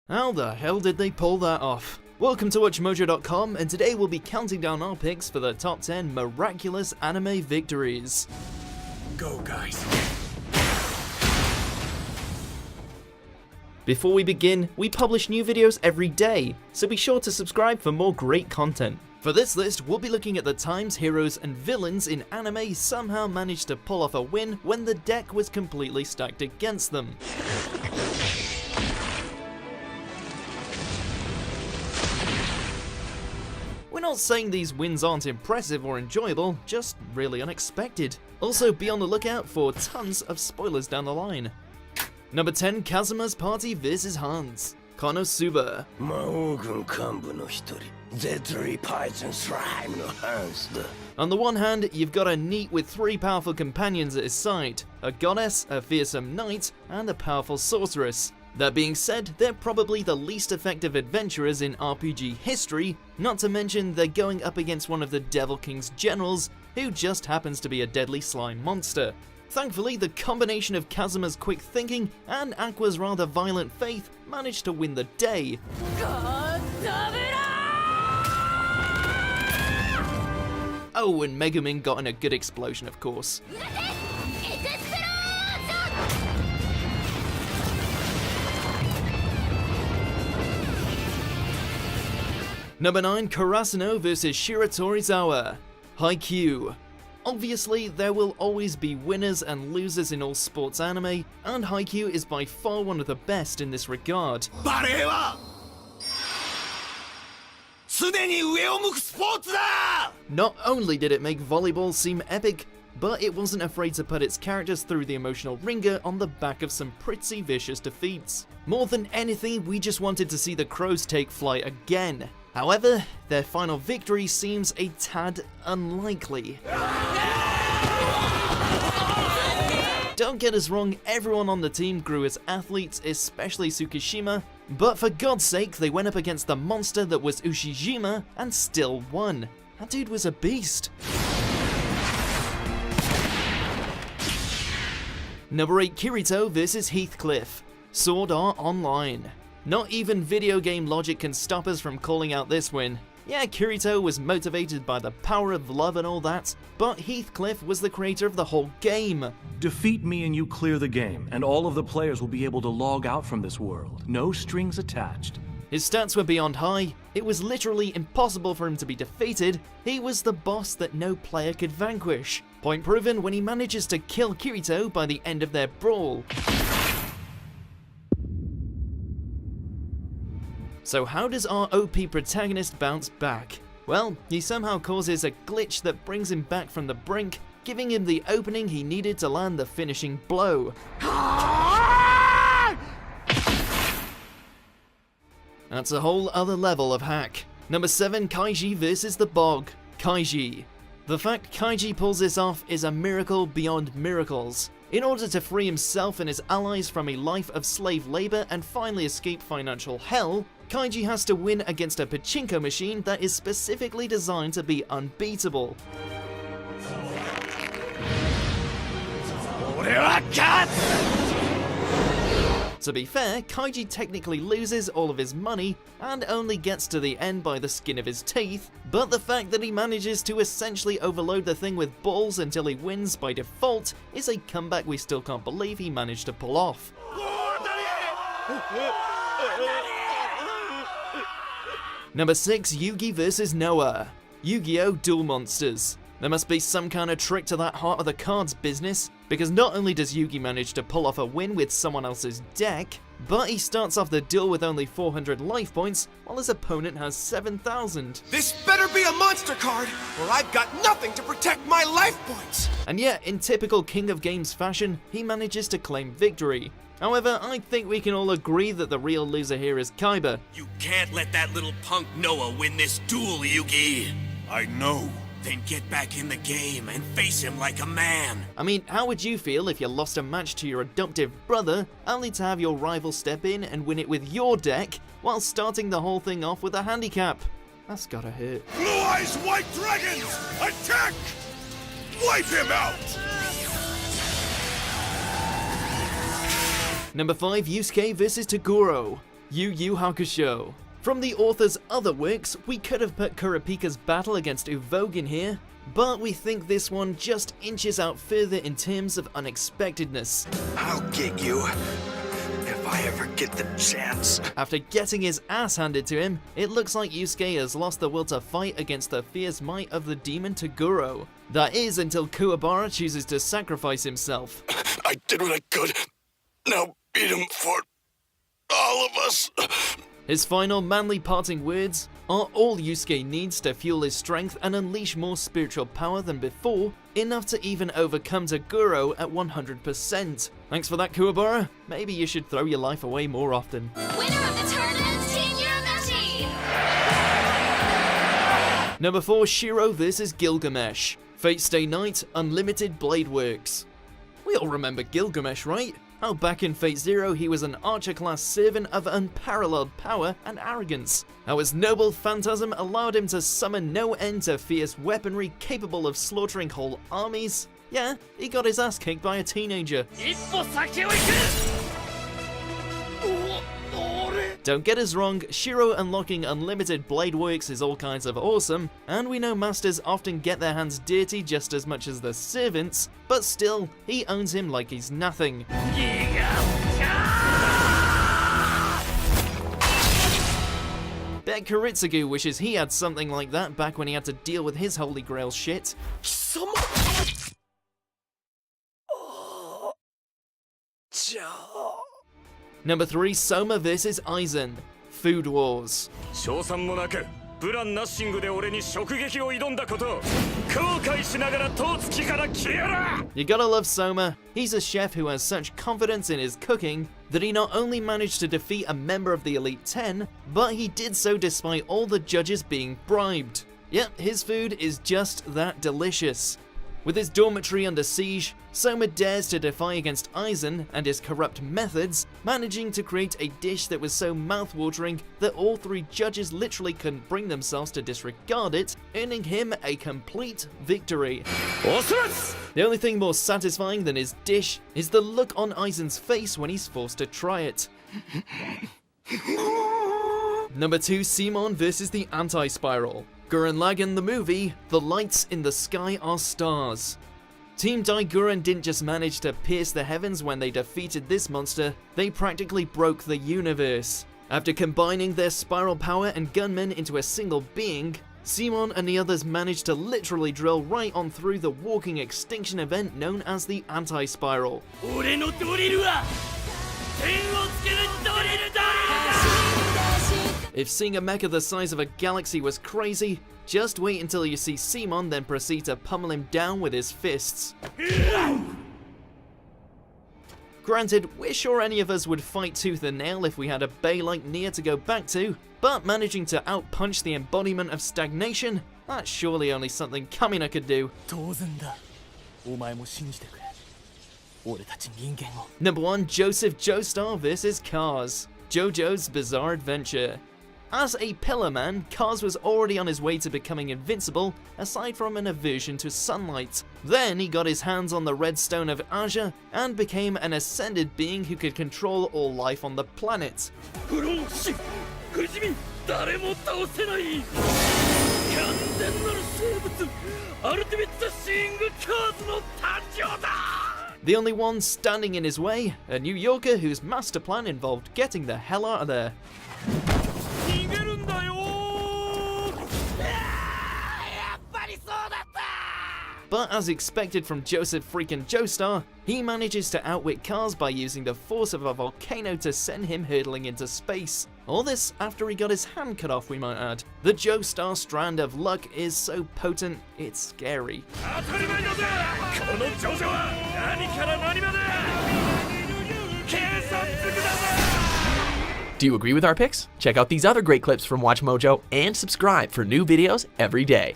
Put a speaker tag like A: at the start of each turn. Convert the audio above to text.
A: How the hell did they pull that off? Welcome to WatchMojo.com, and today we'll be counting down our picks for the top 10 miraculous anime victories.
B: Go, guys.
A: Before we begin, we publish new videos every day, so be sure to subscribe for more great content. For this list, we'll be looking at the times heroes and villains in anime somehow managed to pull off a win when the deck was completely stacked against them. We're not saying these wins aren't impressive or enjoyable, just really unexpected. Also, be on the lookout for tons of spoilers down the line. Number 10, Kazuma's Party vs Hans. Konosuba. On the one hand, you've got a NEET with 3 powerful companions at his side, a goddess, a fearsome knight, and a powerful sorceress. That being said, they're probably the least effective adventurers in RPG history, not to mention they're going up against one of the Devil King's generals, who just happens to be a deadly slime monster. Thankfully, the combination of Kazuma's quick thinking and Aqua's rather violent faith managed to win the day. Oh, and Megumin got in a good explosion, of course. Number 9, Karasuno vs Shiratorizawa. Haikyuu. Obviously, there will always be winners and losers in all sports anime, and Haikyuu is by far one of the best in this regard. Not only did it make volleyball seem epic, but it wasn't afraid to put its characters through the emotional ringer on the back of some pretty vicious defeats. More than anything, we just wanted to see the Crows take flight again. However, their final victory seems a tad unlikely. Don't get us wrong, everyone on the team grew as athletes, especially Tsukishima, but for God's sake, they went up against the monster that was Ushijima and still won. That dude was a beast. Number 8, Kirito vs Heathcliff. Sword Art Online. Not even video game logic can stop us from calling out this win. Yeah, Kirito was motivated by the power of love and all that, but Heathcliff was the creator of the whole game.
C: Defeat me and you clear the game, and all of the players will be able to log out from this world. No strings attached.
A: His stats were beyond high, it was literally impossible for him to be defeated, he was the boss that no player could vanquish. Point proven when he manages to kill Kirito by the end of their brawl. So how does our OP protagonist bounce back? Well, he somehow causes a glitch that brings him back from the brink, giving him the opening he needed to land the finishing blow. That's a whole other level of hack. Number 7, Kaiji vs the Bog. Kaiji. The fact Kaiji pulls this off is a miracle beyond miracles. In order to free himself and his allies from a life of slave labor and finally escape financial hell, Kaiji has to win against a pachinko machine that is specifically designed to be unbeatable. To be fair, Kaiji technically loses all of his money and only gets to the end by the skin of his teeth, but the fact that he manages to essentially overload the thing with balls until he wins by default is a comeback we still can't believe he managed to pull off. Number 6, Yugi vs Noah. Yu-Gi-Oh! Duel Monsters. There must be some kind of trick to that heart of the cards business, because not only does Yugi manage to pull off a win with someone else's deck, but he starts off the duel with only 400 life points, while his opponent has 7,000.
B: This better be a monster card, or I've got nothing to protect my life points!
A: And yet, in typical King of Games fashion, he manages to claim victory. However, I think we can all agree that the real loser here is Kaiba.
D: You can't let that little punk Noah win this duel, Yugi!
B: I know.
D: Then get back in the game and face him like a man.
A: I mean, how would you feel if you lost a match to your adoptive brother, only to have your rival step in and win it with your deck, while starting the whole thing off with a handicap? That's gotta hurt.
B: Blue Eyes White Dragons! Attack! Wipe him out!
A: Number 5, Yusuke vs Toguro. Yu Yu Hakusho. From the author's other works, we could have put Kurapika's battle against Uvogin in here, but we think this one just inches out further in terms of unexpectedness.
B: I'll get you if I ever get the chance.
A: After getting his ass handed to him, it looks like Yusuke has lost the will to fight against the fierce might of the demon Toguro. That is until Kuwabara chooses to sacrifice himself.
B: I did what I could. Now beat him for all of us.
A: His final manly parting words are all Yusuke needs to fuel his strength and unleash more spiritual power than before, enough to even overcome Toguro at 100%. Thanks for that, Kuwabara. Maybe you should throw your life away more often.
E: Winner of the tournament, Team Urameshi!
A: Number 4, Shiro vs Gilgamesh. Fate Stay Night, Unlimited Blade Works. We all remember Gilgamesh, right? How back in Fate Zero he was an archer-class servant of unparalleled power and arrogance. How his noble phantasm allowed him to summon no end to fierce weaponry capable of slaughtering whole armies. Yeah, he got his ass kicked by a teenager. Don't get us wrong, Shiro unlocking unlimited blade works is all kinds of awesome, and we know masters often get their hands dirty just as much as the servants, but still, he owns him like he's nothing. Bet Kuritsugu wishes he had something like that back when he had to deal with his Holy Grail shit. Number 3, Soma vs Aizen. Food Wars. You gotta love Soma. He's a chef who has such confidence in his cooking that he not only managed to defeat a member of the Elite 10, but he did so despite all the judges being bribed. Yep, his food is just that delicious. With his dormitory under siege, Soma dares to defy against Aizen and his corrupt methods, managing to create a dish that was so mouth-watering that all 3 judges literally couldn't bring themselves to disregard it, earning him a complete victory. The only thing more satisfying than his dish is the look on Aizen's face when he's forced to try it. Number 2, Simon vs the Anti-Spiral. Gurren Lagann the movie, The Lights in the Sky Are Stars. Team Daiguren didn't just manage to pierce the heavens when they defeated this monster, they practically broke the universe. After combining their spiral power and gunmen into a single being, Simon and the others managed to literally drill right on through the walking extinction event known as the Anti-Spiral. If seeing a mecha the size of a galaxy was crazy, just wait until you see Simon then proceed to pummel him down with his fists. Granted, we're sure any of us would fight tooth and nail if we had a bay like Nia to go back to, but managing to outpunch the embodiment of stagnation, that's surely only something Kamina could do. Number 1, Joseph Joestar vs Cars. JoJo's Bizarre Adventure. As a pillar man, Cars was already on his way to becoming invincible, aside from an aversion to sunlight. Then he got his hands on the red stone of Aja, and became an ascended being who could control all life on the planet. The only one standing in his way, a New Yorker whose master plan involved getting the hell out of there. But as expected from Joseph freaking Joestar, he manages to outwit Cars by using the force of a volcano to send him hurtling into space. All this after he got his hand cut off, we might add. The Joestar strand of luck is so potent, it's scary.
F: Do you agree with our picks? Check out these other great clips from Watch Mojo and subscribe for new videos every day.